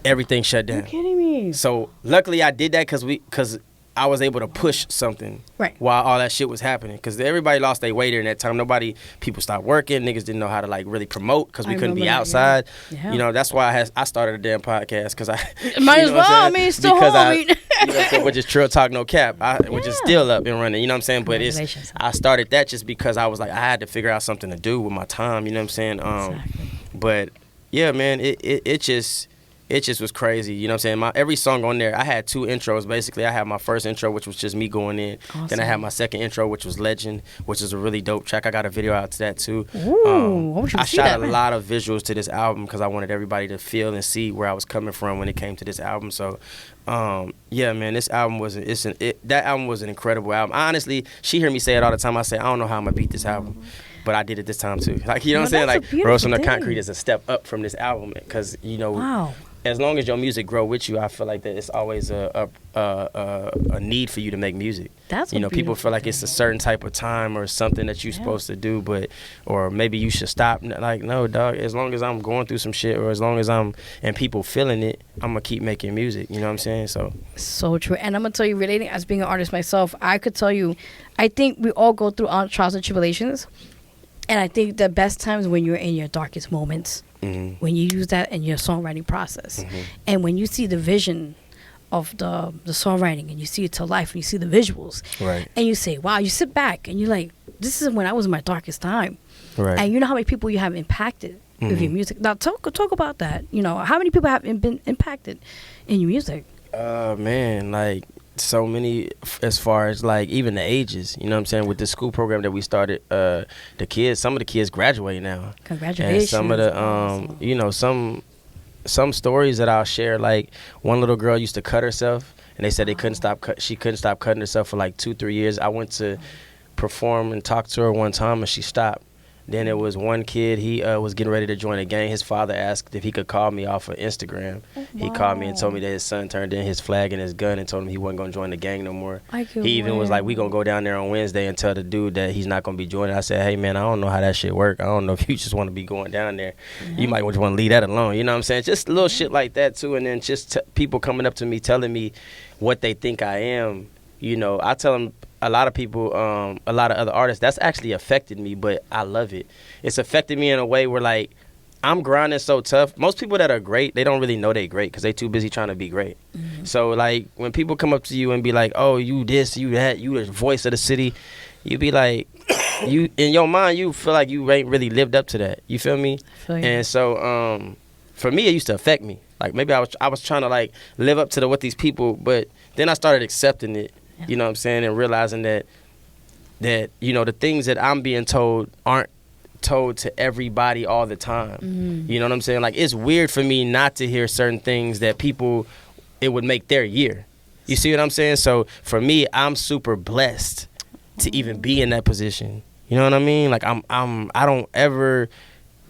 everything shut You're down. kidding me. So luckily I did that because I was able to push something Right. while all that shit was happening. Because everybody lost their way during that time. People stopped working. Niggas didn't know how to like really promote because we I couldn't be remember that, outside. yeah. You know, that's why I started a damn podcast, because I Might you as know what well. I'm I saying? mean, it's still Because home. you know what I'm saying? Which is Trill Talk No Cap, which is Yeah. still up and running. You know what I'm saying? But Congratulations. I started that just because I was like, I had to figure out something to do with my time. You know what I'm saying? Exactly. But yeah, man, it just was crazy. You know what I'm saying? Every song on there, I had two intros. Basically, I had my first intro, which was just me going in. Awesome. Then I had my second intro, which was Legend, which is a really dope track. I got a video out to that too. Ooh, I want you to I see shot that, a man. lot of visuals to this album because I wanted everybody to feel and see where I was coming from when it came to this album. So, yeah, man, this album that album was an incredible album. Honestly, she hear me say it all the time. I say, I don't know how I'm gonna beat this album. But I did it this time too. Like, you know what I'm saying? that's a Like, beautiful Rose on the thing. Concrete is a step up from this album, because, you know, Wow. as long as your music grow with you, I feel like that it's always a need for you to make music. That's You know, people feel like it's a certain type of time or something that you're supposed to do, or maybe you should stop. Like, no, dog. As long as I'm going through some shit, or as long as and people feeling it, I'm gonna keep making music. You know what I'm saying? So true. And I'm going to tell you, relating as being an artist myself, I could tell you, I think we all go through trials and tribulations. And I think the best times when you're in your darkest moments, when you use that in your songwriting process. And when you see the vision of the songwriting, and you see it to life, and you see the visuals. Right. And you say, wow, you sit back and you're like, this is when I was in my darkest time. Right. And you know how many people you have impacted with your music. Now, talk about that. You know, how many people have been impacted in your music? Man, like, so many, as far as like even the ages, you know what I'm saying, with the school program that we started, some of the kids graduate now. Congratulations. And some of the Awesome. you know, some stories that I'll share, like one little girl used to cut herself, and they said she couldn't stop cutting herself for like 2-3 years. I went to perform and talk to her one time, and she stopped. Then there was one kid, he was getting ready to join a gang. His father asked if he could call me off of Instagram. He called me and told me that his son turned in his flag and his gun and told him he wasn't going to join the gang no more. He even was like, we going to go down there on Wednesday and tell the dude that he's not going to be joining. I said, hey, man, I don't know how that shit work. I don't know if you just want to be going down there. You might just want to leave that alone. You know what I'm saying? Just little shit like that, too. And then just people coming up to me telling me what they think I am. You know, I tell them, a lot of people, a lot of other artists, that's actually affected me, but I love it. It's affected me in a way where, like, I'm grinding so tough. Most people that are great, they don't really know they great because they too busy trying to be great. So like when people come up to you and be like, oh, you this, you that, you the voice of the city, you be like, you in your mind you feel like you ain't really lived up to that. You feel me? And so for me it used to affect me. Like maybe I was trying to like live up to what these people, but then I started accepting it. You know what I'm saying, and realizing that you know the things that I'm being told aren't told to everybody all the time. You know what I'm saying? Like it's weird for me not to hear certain things that people it would make their year. You see what I'm saying? So for me, I'm super blessed to even be in that position. You know what I mean? Like I don't ever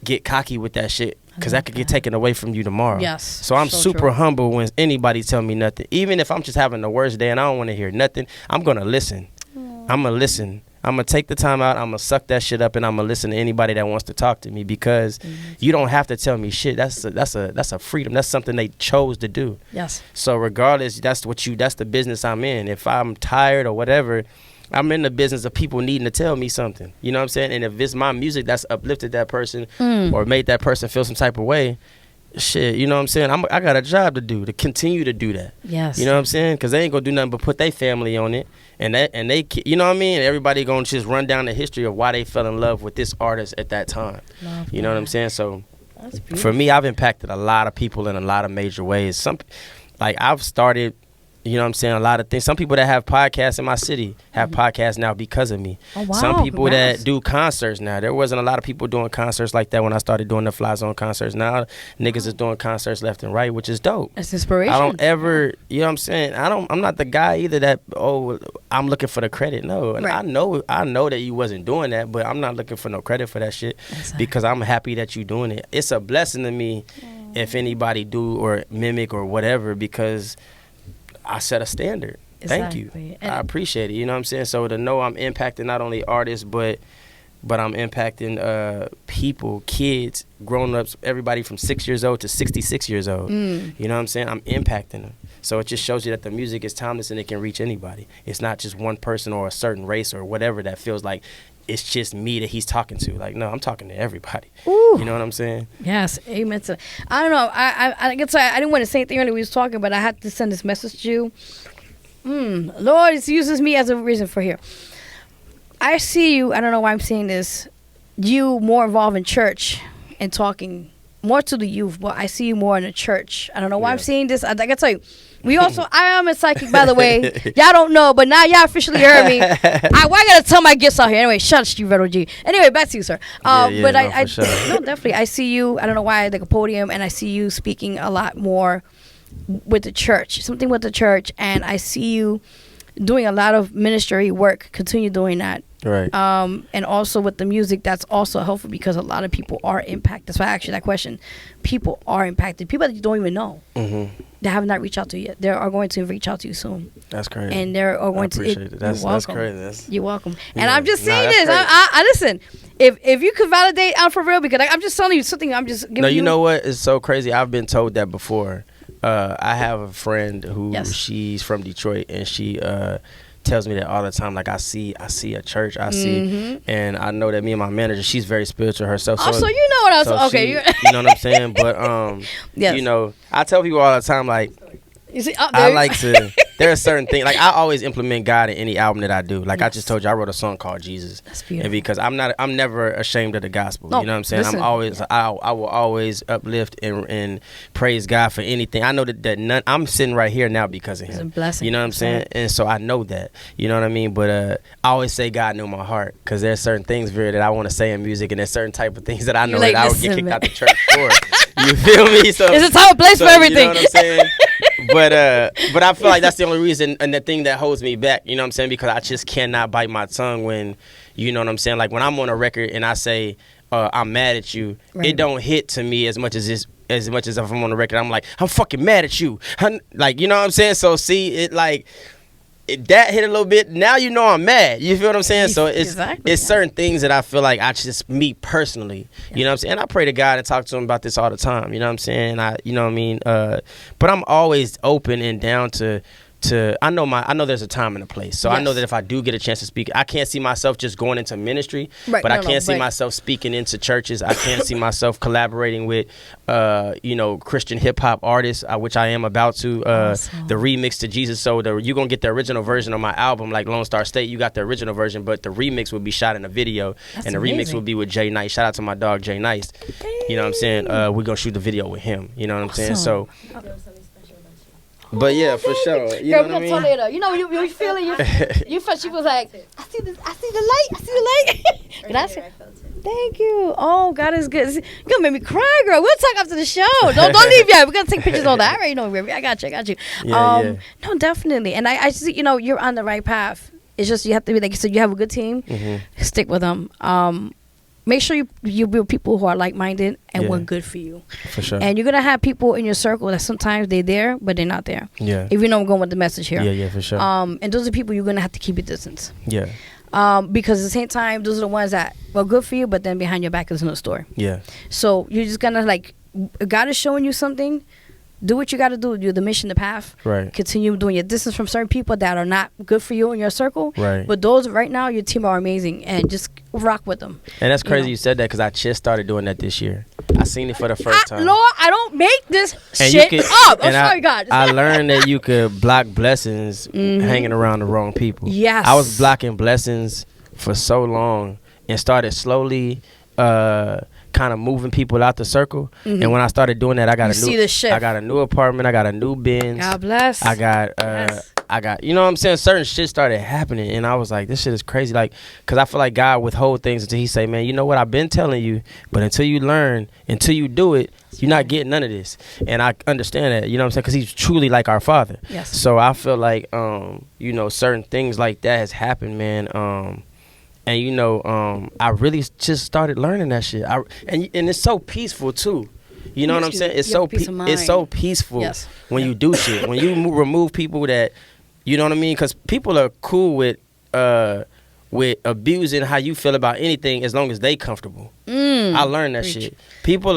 get cocky with that shit because that could get taken away from you tomorrow. Yes. So I'm super humble when anybody tell me nothing. Even if I'm just having the worst day and I don't want to hear nothing, I'm gonna listen. I'm gonna listen. I'm going to take the time out. I'm going to suck that shit up and I'm going to listen to anybody that wants to talk to me because you don't have to tell me shit. That's a freedom. That's something they chose to do. Yes. So regardless, that's the business I'm in. If I'm tired or whatever, I'm in the business of people needing to tell me something. You know what I'm saying? And if it's my music that's uplifted that person or made that person feel some type of way, shit, you know what I'm saying? I got a job to do to continue to do that. Yes. You know what I'm saying? Because they ain't going to do nothing but put their family on it. And they, you know what I mean? Everybody going to just run down the history of why they fell in love with this artist at that time. You know what I'm saying? So for me, I've impacted a lot of people in a lot of major ways. I've started, you know what I'm saying, a lot of things. Some people that have podcasts in my city have podcasts now because of me. Oh, wow. Some people that do concerts now. There wasn't a lot of people doing concerts like that when I started doing the Fly Zone concerts. Now niggas is doing concerts left and right, which is dope. That's inspiration. I don't ever, you know what I'm saying? I'm not the guy either that, I'm looking for the credit. No. And I know that you wasn't doing that, but I'm not looking for no credit for that shit because I'm happy that you doing it. It's a blessing to me if anybody do or mimic or whatever because I set a standard. Exactly. Thank you. I appreciate it. You know what I'm saying? So to know I'm impacting not only artists, but I'm impacting people, kids, grown-ups, everybody from 6 years old to 66 years old. You know what I'm saying? I'm impacting them. So it just shows you that the music is timeless and it can reach anybody. It's not just one person or a certain race or whatever that feels like it's just me that he's talking to. Like, no, I'm talking to everybody. Ooh. You know what I'm saying? Yes, amen to. I don't know. I guess I didn't want to say anything earlier we was talking, but I had to send this message to you. Lord, it uses me as a reason for here. I see you. I don't know why I'm saying this. You more involved in church and talking more to the youth, but I see you more in the church. I don't know why I'm saying this. I can tell you. I am a psychic, by the way. Y'all don't know, but now y'all officially heard me. I gotta tell my gifts out here. Anyway, shut you, VeroG. Anyway, back to you, sir. But no, definitely, I see you. I don't know why, like a podium, and I see you speaking a lot more with the church, something with the church, and I see you doing a lot of ministry work. Continue doing that. Right. And also with the music, that's also helpful because a lot of people are impacted. That's why I asked you that question. People are impacted. People that you don't even know. They have not reached out to you yet. They are going to reach out to you soon. That's crazy. And they are going to. Appreciate it. That's crazy. You're welcome. And I'm just saying this. I listen. If you could validate, I'm for real because I'm just telling you something. I'm just giving you. No, you know what? It's so crazy. I've been told that before. I have a friend who she's from Detroit and she tells me that all the time. Like I see a church, and I know that me and my manager, she's very spiritual herself. So you know what I was okay. You know what I'm saying? But you know, I tell people all the time, like you see, I like to. There are certain things like I always implement God in any album that I do. Like I just told you, I wrote a song called Jesus. That's beautiful. And because I'm never ashamed of the gospel. No, you know what I'm saying? listen. I will always uplift and praise God for anything. I know that I'm sitting right here now because of Him. It's a blessing. You know what I'm saying? And so I know that. You know what I mean? But I always say God knew my heart because there's certain things, Vero, that I want to say in music, and there's certain type of things that I know that I would get kicked out the church for. You feel me? So there's a time and place for everything. You know what I'm saying? But I feel like that's the only reason and the thing that holds me back, you know what I'm saying? Because I just cannot bite my tongue when, you know what I'm saying? Like when I'm on a record and I say, I'm mad at you, it don't hit to me as much as if I'm on the record, I'm like, I'm fucking mad at you. Like, you know what I'm saying? So see, it like, that hit a little bit. Now you know I'm mad. You feel what I'm saying? So it's certain things that I feel like me personally, you know what I'm saying? And I pray to God and talk to Him about this all the time. You know what I'm saying? You know what I mean? But I'm always open and down to I know there's a time and a place. So I know that if I do get a chance to speak, I can't see myself just going into ministry, but I can't see myself speaking into churches. I can't see myself collaborating with, Christian hip hop artists, which I am about to, the remix to Jesus. So you're going to get the original version of my album, like Lone Star State. You got the original version, but the remix will be shot in a video. And the remix will be with Jay Nice. Shout out to my dog, Jay Nice. You know what I'm saying? We're going to shoot the video with him. You know what I'm saying? So... But yeah, for sure. You know what I mean? Later. You know, you feel it. You felt she was like, I see the light. And I said, thank you. Oh, God is good. You're gonna make me cry, girl. We'll talk after the show. Don't leave yet. We're gonna take pictures on that. I already know, baby. I got you. Yeah. No, definitely. And I just, you're on the right path. It's just you have to be like you said. You have a good team. Mm-hmm. Stick with them. Make sure you build people who are like-minded and want good for you. For sure. And you're going to have people in your circle that sometimes they're there, but they're not there. Yeah. If you know I'm going with the message here. Yeah, for sure. And those are people you're going to have to keep your distance. Yeah. Because at the same time, those are the ones that, good for you, but then behind your back is another story. Yeah. So you're just going to, God is showing you something. Do what you got to do. Do the mission, the path. Right. Continue doing your distance from certain people that are not good for you in your circle. Right. But those right now, your team are amazing, and just rock with them. And that's crazy you said that because I just started doing that this year. I seen it for the first time. Lord, I don't make this shit up. I'm sorry, God. I learned that you could block blessings hanging around the wrong people. Yes. I was blocking blessings for so long and started slowly kind of moving people out the circle. Mm-hmm. And when I started doing that, I got a new apartment, I got a new Benz. God bless. I got, you know what I'm saying? Certain shit started happening, and I was like, this shit is crazy. Like, because I feel like God withhold things until he say, man, you know what? I've been telling you, but until you learn, until you do it, you're not getting none of this. And I understand that, you know what I'm saying? Because he's truly like our father. Yes. So I feel like, certain things like that has happened, man. And I really just started learning that shit. And it's so peaceful too. You know what I'm saying? It's so peaceful when you do shit. When you remove people that, you know what I mean? Because people are cool with abusing how you feel about anything as long as they comfortable. I learned that shit. People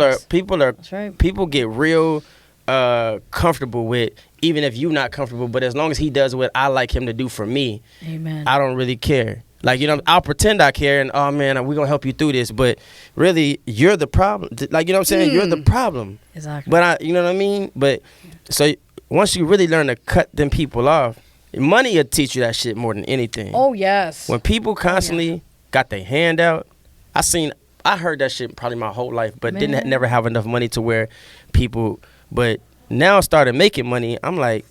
get real comfortable with even if you not comfortable. But as long as he does what I like him to do for me, amen, I don't really care. Like, I'll pretend I care and, oh, man, we're going to help you through this. But really, you're the problem. Like, you know what I'm saying? You're the problem. Exactly. But, you know what I mean? But, so, once you really learn to cut them people off, money will teach you that shit more than anything. Oh, yes. When people constantly got their hand out, I heard that shit probably my whole life, but never have enough money to where people, but now I started making money. I'm like,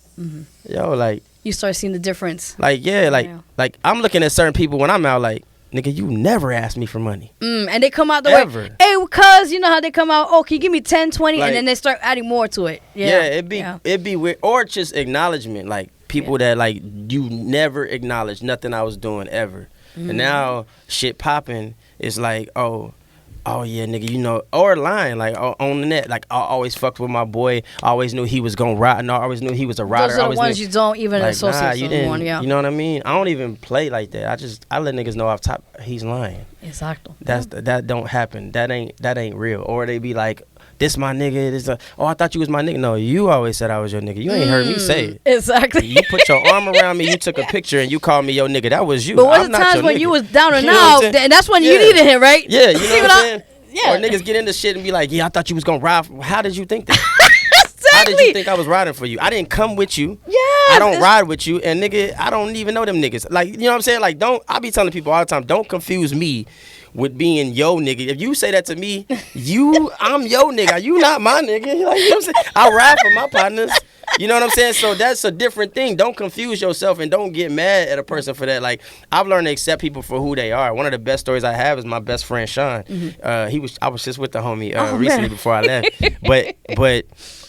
yo, like. You start seeing the difference. Like, like I'm looking at certain people when I'm out like, nigga, you never asked me for money. And they come out the way. Hey, cuz, you know how they come out, oh, can you give me 10, 20? Like, and then they start adding more to it. Yeah, it'd be weird. Or just acknowledgement. Like, people that, like, you never acknowledged nothing I was doing ever. And now, shit popping is like, oh yeah, nigga, or lying, like on the net. Like, I always fucked with my boy. I always knew he was gonna ride. No, I always knew he was a rider. Those are the ones you don't even associate with someone. Yeah. You know what I mean? I don't even play like that. I let niggas know off top he's lying. Exactly. That don't happen. That ain't real. Or they be like, this my nigga. I thought you was my nigga. No, you always said I was your nigga. You ain't heard me say it. Exactly. You put your arm around me. You took a picture and you called me your nigga. That was you. But was the times when you was down and out, and that's when you needed him, right? Yeah, you know what I'm saying? Yeah. Or niggas get into shit and be like, yeah, I thought you was gonna ride. How did you think that? Exactly. How did you think I was riding for you? I didn't come with you. Yeah. I don't ride with you. And nigga, I don't even know them niggas. Like, you know what I'm saying? Like, I be telling people all the time, don't confuse me with being yo nigga. If you say that to me, I'm yo nigga. You not my nigga. Like, you know what I'm saying? I ride for my partners. You know what I'm saying? So that's a different thing. Don't confuse yourself and don't get mad at a person for that. Like, I've learned to accept people for who they are. One of the best stories I have is my best friend Sean. I was just with the homie recently before I left. But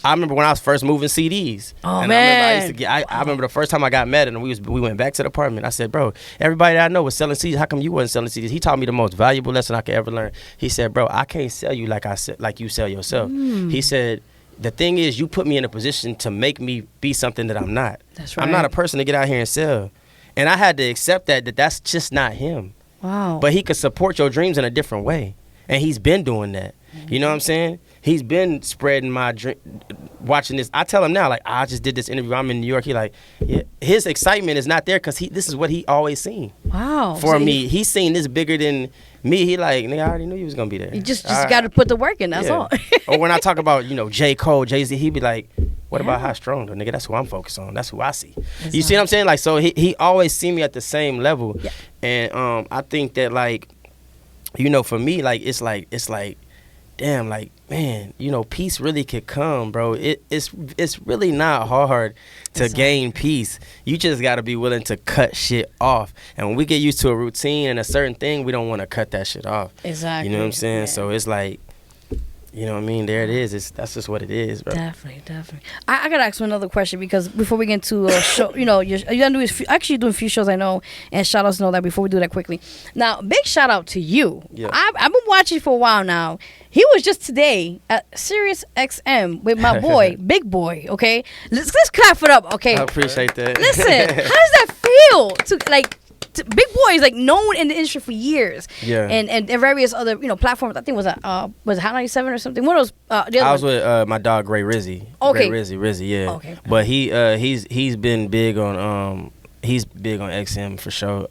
I remember when I was first moving CDs. Oh, man. I remember the first time I got mad at him, we went back to the apartment. I said, bro, everybody that I know was selling CDs. How come you wasn't selling CDs? He taught me the most valuable lesson I could ever learn. He said, bro, I can't sell you like you sell yourself. He said, the thing is, you put me in a position to make me be something that I'm not. That's right. I'm not a person to get out here and sell. And I had to accept that's just not him. Wow. But he could support your dreams in a different way. And he's been doing that. You know what I'm saying? he's been spreading my drink, watching this. I tell him now, like, I just did this interview. I'm in New York. He like, yeah. His excitement is not there because this is what he always seen. Wow. For me, he's seen this bigger than me. He like, nigga, I already knew you was gonna be there. You just got to put the work in. That's all. Or when I talk about, you know, J. Cole, Jay-Z, he be like, what about HIGH-STRUNG though, nigga? That's who I'm focused on. That's who I see. You see what I'm saying? Like, so he always see me at the same level. Yeah. And I think that, like, you know, for me, like, it's like, damn, like, man, you know, peace really could come, bro. It's really not hard to gain peace. You just got to be willing to cut shit off. And when we get used to a routine and a certain thing, we don't want to cut that shit off. Exactly. You know what I'm saying? Yeah. So it's like, you know what I mean? There it is. That's just what it is, bro. Definitely. I gotta ask you another question because before we get into a show, you know, you're doing a few shows, I know, and shout outs and all that. Before we do that quickly, now big shout out to you. Yeah. I've been watching for a while now. He was just today at Sirius XM with my boy, Big Boy. Okay, let's clap it up. Okay, I appreciate that. Listen, how does that feel Big Boy is like known in the industry for years, and various other platforms. I think was Hot 97 or something. One of those. I was with my dog Ray Rizzy. Okay, Ray Rizzy, yeah. Okay, but he's been big on XM for sure.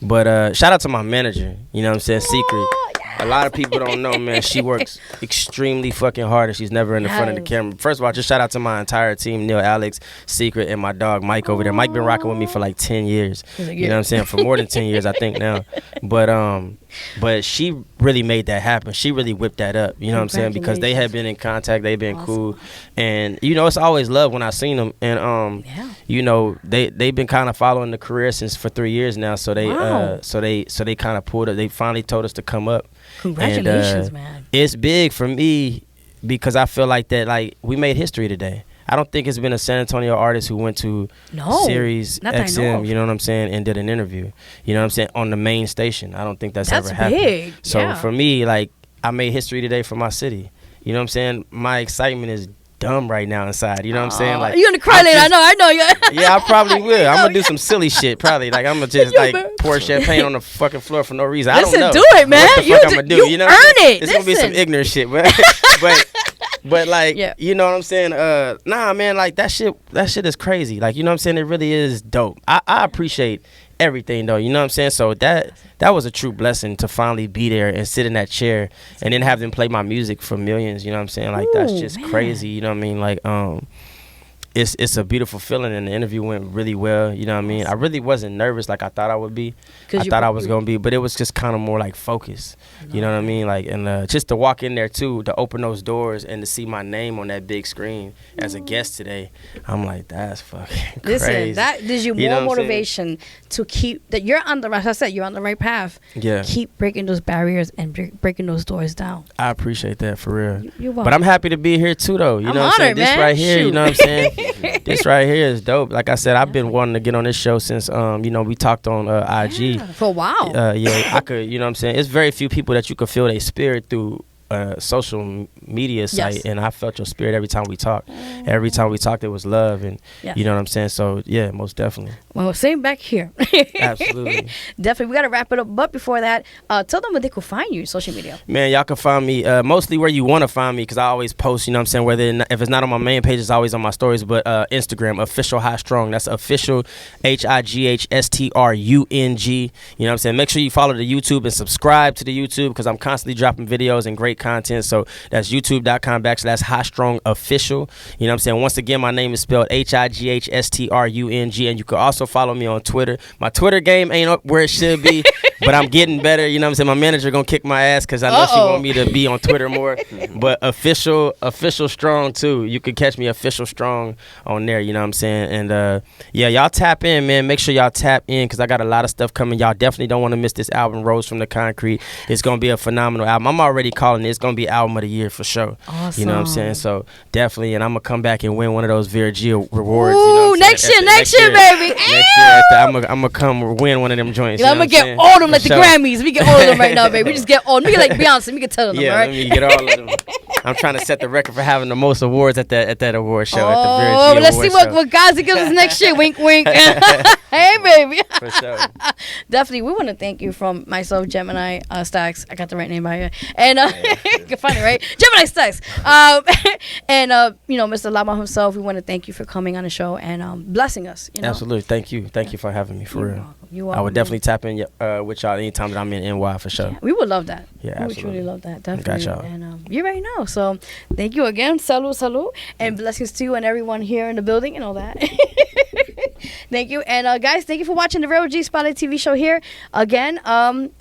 But shout out to my manager. You know what I'm saying? Secret. A lot of people don't know, man. She works extremely fucking hard, and she's never in the front of the camera. First of all, just shout out to my entire team, Neil, Alex, Secret, and my dog Mike over there. Mike been rocking with me for like 10 years. You know what I'm saying? For more than 10 years, I think now. But she really made that happen. She really whipped that up. You know what I'm saying? Because they had been in contact. They've been cool, and you know it's always love when I seen them. And you know they've been kind of following the career for 3 years now. So they they kind of pulled up. They finally told us to come up. Congratulations, man. It's big for me because I feel like that, like, we made history today. I don't think it's been a San Antonio artist who went to Sirius XM, you know what I'm saying, and did an interview. You know what I'm saying, on the main station. I don't think that's ever happened. Big. So for me, like, I made history today for my city. You know what I'm saying? My excitement is dumb right now inside. You know what I'm saying? Like, you're gonna cry later. I know. Yeah, I probably will. I'm gonna do some silly shit. Probably, like, I'm gonna just like pour champagne on the fucking floor for no reason. I don't know. Do it, man. What the fuck I'm gonna do? You know, earn it. It's gonna be some ignorant shit, but like, you know what I'm saying? Nah, man, like that shit is crazy. Like, you know what I'm saying? It really is dope. I appreciate everything though, you know what I'm saying? So that was a true blessing to finally be there and sit in that chair and then have them play my music for millions, you know what I'm saying? Like, that's just crazy, you know what I mean? Like, it's a beautiful feeling, and the interview went really well, you know what I mean? I really wasn't nervous like I thought I would be. I thought I was going to be, but it was just kind of more like focus, you know what I mean? Like, and just to walk in there too, to open those doors and to see my name on that big screen as a guest today, I'm like, that's fucking crazy. Listen, that gives you more motivation to keep, that you're on the, as I said, you're on the right path. Yeah. Keep breaking those barriers and breaking those doors down. I appreciate that, for real. You're welcome. But I'm happy to be here too though, you know what I'm saying? This right here, you know what I'm saying? This right here is dope. Like I said, I've been wanting to get on this show since you know, we talked on IG for a while. Yeah, I could, you know what I'm saying? It's very few people that you could feel their spirit through social media site, and I felt your spirit every time we talked. Every time we talked, it was love, and you know what I'm saying? So yeah, most definitely. Well, same back here. Absolutely. Definitely. We got to wrap it up, but before that, tell them where they could find you on social media. Man, y'all can find me mostly where you want to find me, because I always post, you know what I'm saying, whether if it's not on my main page, it's always on my stories, but Instagram, official HIGH-STRUNG. That's official HIGH-STRUNG. You know what I'm saying? Make sure you follow the YouTube and subscribe to the YouTube, because I'm constantly dropping videos and great content. So that's youtube.com/HIGH-STRUNG official. You know what I'm saying? Once again, my name is spelled HIGH-STRUNG, and you can also follow me on Twitter. My Twitter game ain't up where it should be, but I'm getting better. You know what I'm saying? My manager gonna kick my ass because I know she want me to be on Twitter more. But official strong too. You can catch me official strong on there. You know what I'm saying? And yeah, y'all tap in, man. Make sure y'all tap in, because I got a lot of stuff coming. Y'all definitely don't want to miss this album, Rose from the Concrete. It's gonna be a phenomenal album. I'm already calling it. It's gonna be album of the year for sure. Awesome. You know what I'm saying? So definitely, and I'm gonna come back and win one of those VeroG rewards. Ooh, you know next year, baby. Next year, I'm gonna come win one of them joints. I'm gonna get all of them like the Grammys. We get all of them right now, baby. We just get all. We get like Beyonce. We can tell them. Yeah, all right? let me get all of them. I'm trying to set the record for having the most awards at that award show. At the Oh, VeroG let's see award show. what Gazi gives us next year. Wink, wink. Hey, baby. For sure. Definitely, we want to thank you from myself, Gemini Stacks. I got the right name by here. And funny, right? Gemini Stacks. And Mr. Lama himself. We want to thank you for coming on the show and blessing us. Absolutely, thank you for having me for real. You I would definitely tap in with y'all anytime that I'm in NY for sure. Yeah, we would love that. Yeah, we absolutely. would truly love that. Definitely. Got y'all. And you already know. So thank you again. Salud, and blessings to you and everyone here in the building and all that. Thank you. And guys, thank you for watching the VeroG Spotlight TV show here. Again,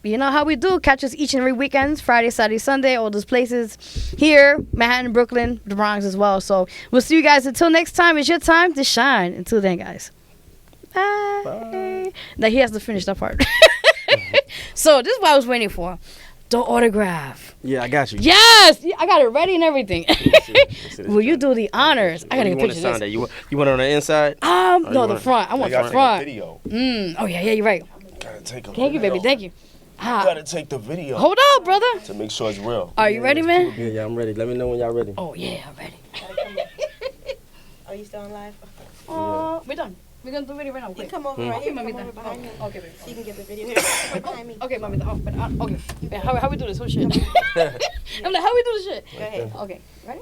you know how we do. Catch us each and every weekend, Friday, Saturday, Sunday, all those places here, Manhattan, Brooklyn, the Bronx as well. So we'll see you guys until next time. It's your time to shine. Until then, guys. Bye. Now he has to finish that part. So this is what I was waiting for. The autograph. Yeah, I got you. Yes, I got it ready and everything. Let's see Will you do the honors? I gotta get pictures of this. You want it on the inside? No, the front. I want the front. Video. Oh yeah, you're right. Gotta take a Thank you, baby. Thank you. Gotta take the video. Hold up, brother. To make sure it's real. Are you ready, man? Yeah, I'm ready. Let me know when y'all ready. Oh yeah, I'm ready. Are you still on live? We're done. We're gonna do video right now. You Quick. come over right here. Mamita. Come over behind me. Okay, baby. So you can get the video here. Right behind me. Okay, Mamita. Oh, but, okay. Man, how we do this whole shit? I'm like, how we do this shit? Go ahead. Okay, ready?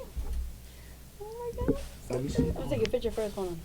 Oh my god. I'm gonna take a picture first. Hold on.